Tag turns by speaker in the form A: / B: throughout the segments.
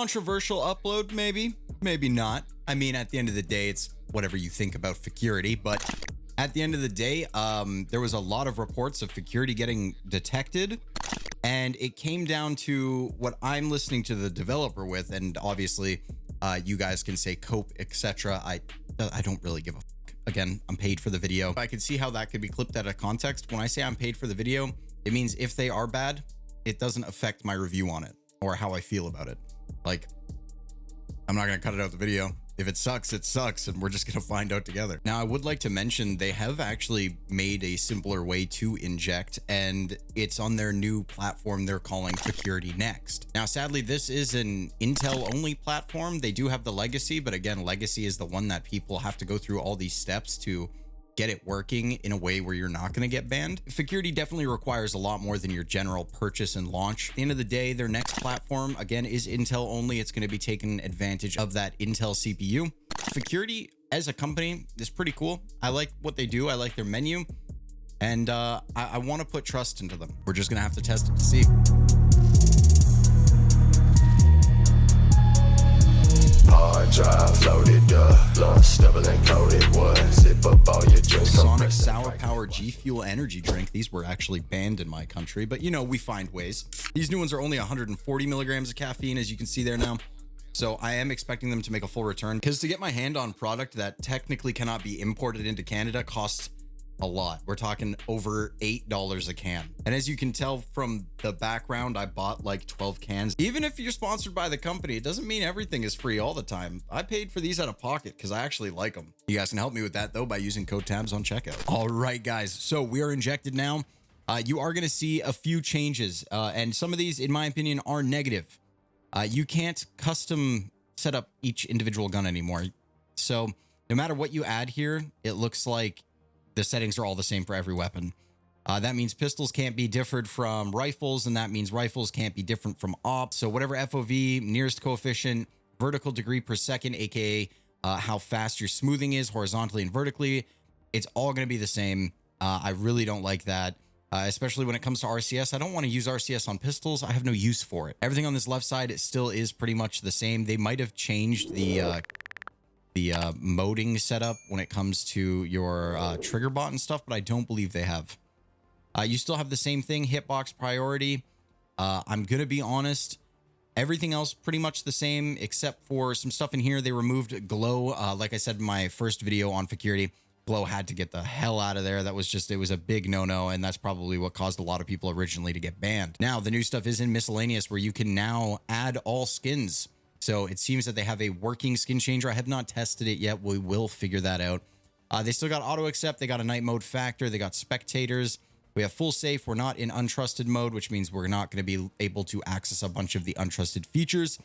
A: controversial upload, maybe, maybe not. I mean, at the end of the day, it's whatever you think about security, but at the end of the day, there was a lot of reports of security getting detected, and it came down to what I'm listening to the developer with, and obviously, you guys can say cope, etc. I don't really give a fuck. Again, I'm paid for the video. I can see how that could be clipped out of context. When I say I'm paid for the video, it means if they are bad, it doesn't affect my review on it or how I feel about it. Like, I'm not gonna cut it out the video. If it sucks, and we're just gonna find out together. Now, I would like to mention they have actually made a simpler way to inject, and it's on their new platform they're calling Security Next. Now, sadly, this is an Intel-only platform. They do have the Legacy, but again, Legacy is the one that people have to go through all these steps to get it working in a way where you're not going to get banned. Security definitely requires a lot more than your general purchase and launch. At the end of the day, their next platform, again, is Intel only. It's going to be taking advantage of that Intel CPU. Security as a company is pretty cool. I like what they do. I like their menu. And I want to put trust into them. We're just going to have to test it to see.
B: Hard drive loaded, lost, double and coated wood. Sip up all your drinks.
A: Sonic Sour Power G Fuel energy drink. These were actually banned in my country, but you know, we find ways. These new ones are only 140 milligrams of caffeine, as you can see there now. So I am expecting them to make a full return, because to get my hand on product that technically cannot be imported into Canada costs a lot. We're talking over $8 a can. And as you can tell from the background, I bought like 12 cans. Even if you're sponsored by the company, it doesn't mean everything is free all the time. I paid for these out of pocket because I actually like them. You guys can help me with that though by using code TABZ on checkout. All right, guys. So we are injected now. You are going to see a few changes, and some of these, in my opinion, are negative. You can't custom set up each individual gun anymore. So no matter what you add here, it looks like the settings are all the same for every weapon. That means pistols can't be differed from rifles, and that means rifles can't be different from ops. So whatever FOV, nearest coefficient, vertical degree per second, aka how fast your smoothing is horizontally and vertically, it's all going to be the same. I really don't like that, especially when it comes to RCS. I don't want to use RCS on pistols. I have no use for it. Everything on this left side, it still is pretty much the same. They might have changed the moding setup when it comes to your trigger bot and stuff, but I don't believe they have. You still have the same thing, hitbox priority. I'm gonna be honest, everything else pretty much the same, except for some stuff in here. They removed glow. Like I said in my first video on security, glow had to get the hell out of there. That was just, it was a big no-no, and that's probably what caused a lot of people originally to get banned. Now, the new stuff is in miscellaneous, where you can now add all skins. So it seems that they have a working skin changer. I have not tested it yet. We will figure that out. They still got auto accept. They got a night mode factor. They got spectators. We have full safe. We're not in untrusted mode, which means we're not going to be able to access a bunch of the untrusted features.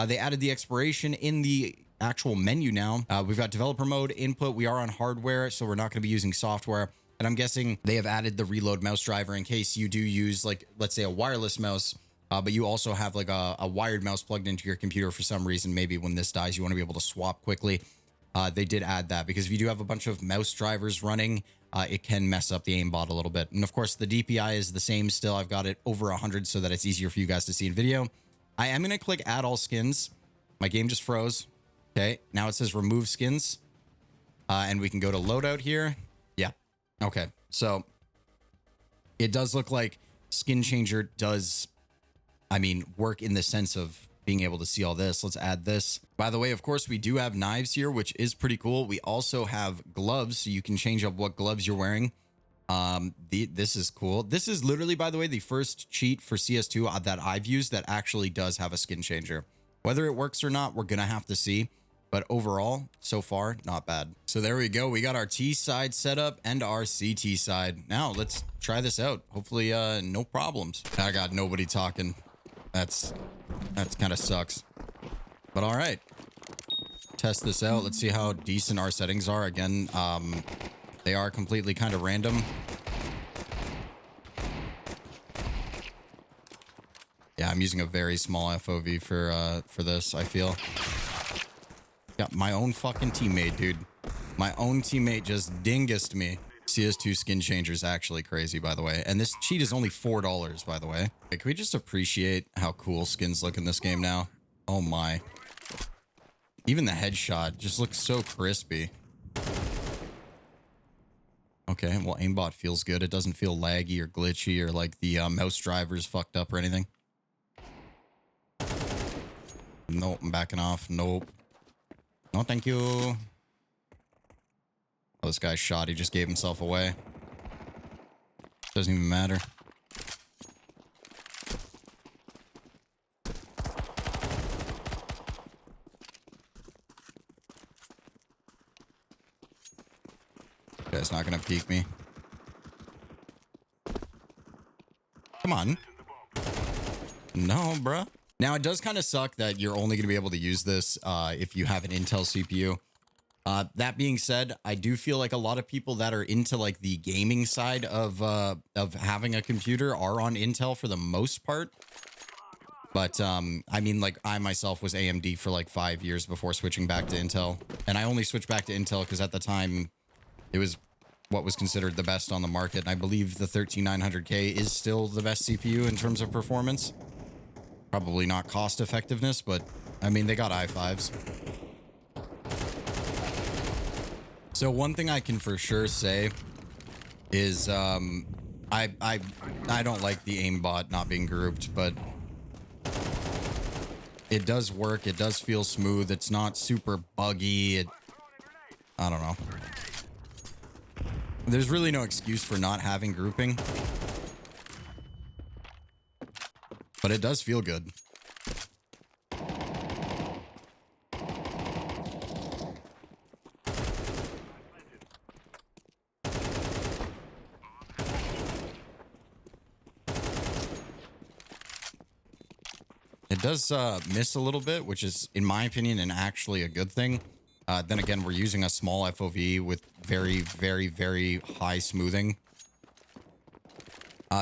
A: They added the expiration in the actual menu now. We've got developer mode input. We are on hardware, so we're not going to be using software. And I'm guessing they have added the reload mouse driver in case you do use, like, let's say a wireless mouse. But you also have like a wired mouse plugged into your computer for some reason. Maybe when this dies, you want to be able to swap quickly. They did add that, because if you do have a bunch of mouse drivers running, it can mess up the aimbot a little bit. And of course, the DPI is the same still. I've got it over 100 so that it's easier for you guys to see in video. I am going to click add all skins. My game just froze. Okay, now it says remove skins. And we can go to loadout here. Yeah. Okay, so it does look like SkinChanger does, I mean, work in the sense of being able to see all this. Let's add this. By the way, of course, we do have knives here, which is pretty cool. We also have gloves, so you can change up what gloves you're wearing. This is cool. This is literally, by the way, the first cheat for CS2 that I've used that actually does have a skin changer. Whether it works or not, we're going to have to see. But overall, so far, not bad. So there we go. We got our T side set up and our CT side. Now let's try this out. Hopefully, no problems. I got nobody talking. That's kind of sucks. But all right. Test this out. Let's see how decent our settings are. Again, they are completely kind of random. Yeah, I'm using a very small FOV for this, I feel. Got my own fucking teammate, dude. My own teammate just dingused me. CS2 SkinChanger is actually crazy, by the way. And this cheat is only $4, by the way. Can we just appreciate how cool skins look in this game now? Oh my. Even the headshot just looks so crispy. Okay, well, aimbot feels good. It doesn't feel laggy or glitchy or like the mouse driver's fucked up or anything. Nope, I'm backing off. Nope. No, thank you. Oh, this guy's shot. He just gave himself away. Doesn't even matter. Guy's not gonna peek me. Come on. No, bruh. Now, it does kind of suck that you're only going to be able to use this if you have an Intel CPU. That being said, I do feel like a lot of people that are into like the gaming side of having a computer are on Intel for the most part. But I mean, like I myself was AMD for like 5 years before switching back to Intel. And I only switched back to Intel because at the time it was what was considered the best on the market. And I believe the 13900K is still the best CPU in terms of performance. Probably not cost effectiveness, but I mean, they got i5s. So one thing I can for sure say is I don't like the aimbot not being grouped, but it does work. It does feel smooth. It's not super buggy. I don't know. There's really no excuse for not having grouping. But it does feel good. It does miss a little bit, which is, in my opinion, and actually a good thing. Then again, we're using a small FOV with very, very, very high smoothing.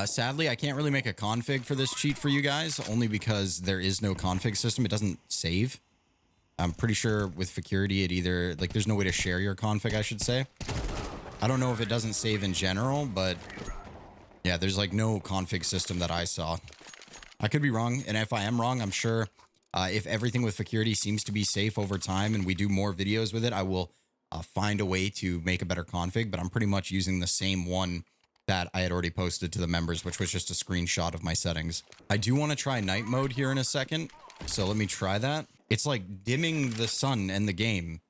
A: Sadly, I can't really make a config for this cheat for you guys, only because there is no config system. It doesn't save. I'm pretty sure with Security, it either, like, there's no way to share your config, I should say. I don't know if it doesn't save in general, but yeah, there's like no config system that I saw. I could be wrong, and if I am wrong, I'm sure if everything with Security seems to be safe over time and we do more videos with it, I will find a way to make a better config, but I'm pretty much using the same one that I had already posted to the members, which was just a screenshot of my settings. I do want to try night mode here in a second, so let me try that. It's like dimming the sun and the game.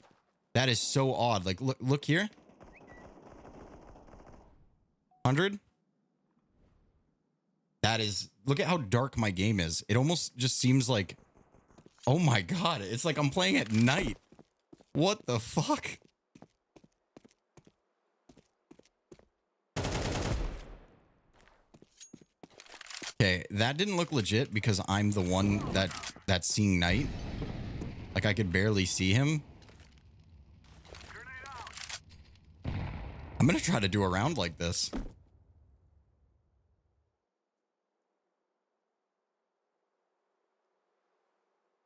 A: That is so odd. Like, look here. 100? That is, look at how dark my game is. It almost just seems like, oh my God, it's like I'm playing at night. What the fuck? Okay, that didn't look legit because I'm the one that's seeing night. Like I could barely see him. I'm gonna try to do a round like this.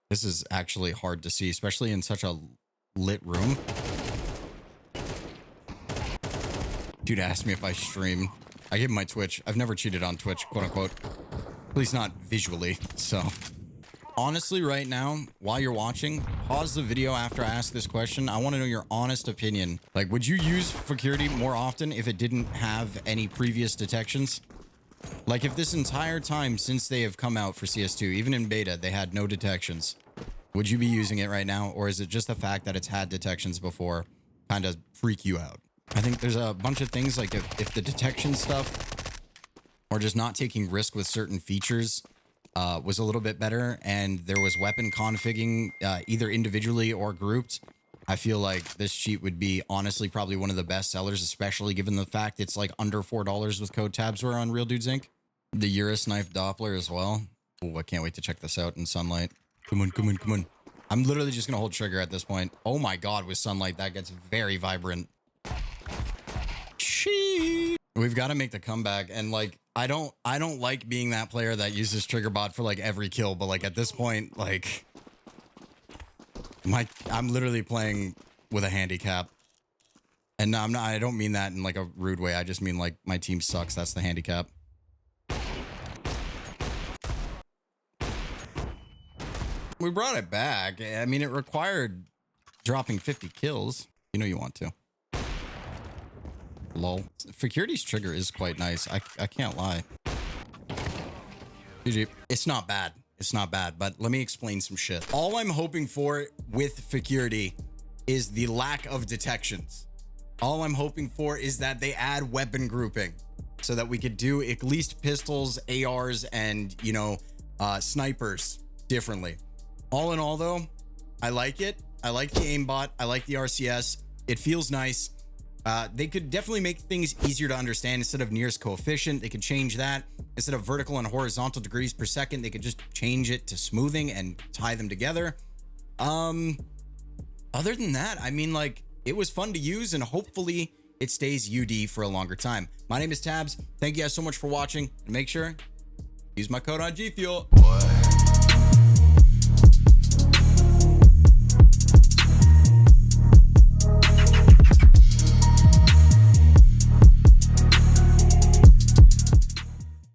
A: This is actually hard to see, especially in such a lit room. Dude asked me if I stream. I gave him my Twitch. I've never cheated on Twitch, quote unquote. At least not visually, so. Honestly, right now, while you're watching, pause the video after I ask this question. I want to know your honest opinion. Like, would you use Security more often if it didn't have any previous detections? Like, if this entire time since they have come out for CS2, even in beta, they had no detections, would you be using it right now? Or is it just the fact that it's had detections before kind of freak you out? I think there's a bunch of things, like if the detection stuff or just not taking risk with certain features was a little bit better, and there was weapon configuring either individually or grouped, I feel like this cheat would be honestly probably one of the best sellers, especially given the fact it's like under $4 with code TabzWare on Real Dudes Inc. The Urus Knife Doppler as well. Oh, I can't wait to check this out in sunlight. Come on, come on, come on. I'm literally just gonna hold trigger at this point. Oh my God, with sunlight, that gets very vibrant. Sheesh. We've got to make the comeback, and like I don't like being that player that uses trigger bot for like every kill, but like at this point, like I'm literally playing with a handicap. And no, I don't mean that in like a rude way. I just mean like my team sucks. That's the handicap. We brought it back. I mean, it required dropping 50 kills. You know you want to. Lol. Security's trigger is quite nice. I can't lie. GG. It's not bad. It's not bad, but let me explain some shit. All I'm hoping for with security is the lack of detections. All I'm hoping for is that they add weapon grouping so that we could do at least pistols, ARs, and, you know, snipers differently. All in all, though, I like it. I like the aimbot. I like the RCS. It feels nice. They could definitely make things easier to understand. Instead of nearest coefficient, they could change that. Instead of vertical and horizontal degrees per second, they could just change it to smoothing and tie them together. Other than that, I mean, like, it was fun to use, and hopefully it stays UD for a longer time. My name is Tabz. Thank you guys so much for watching, and make sure use my code on G Fuel.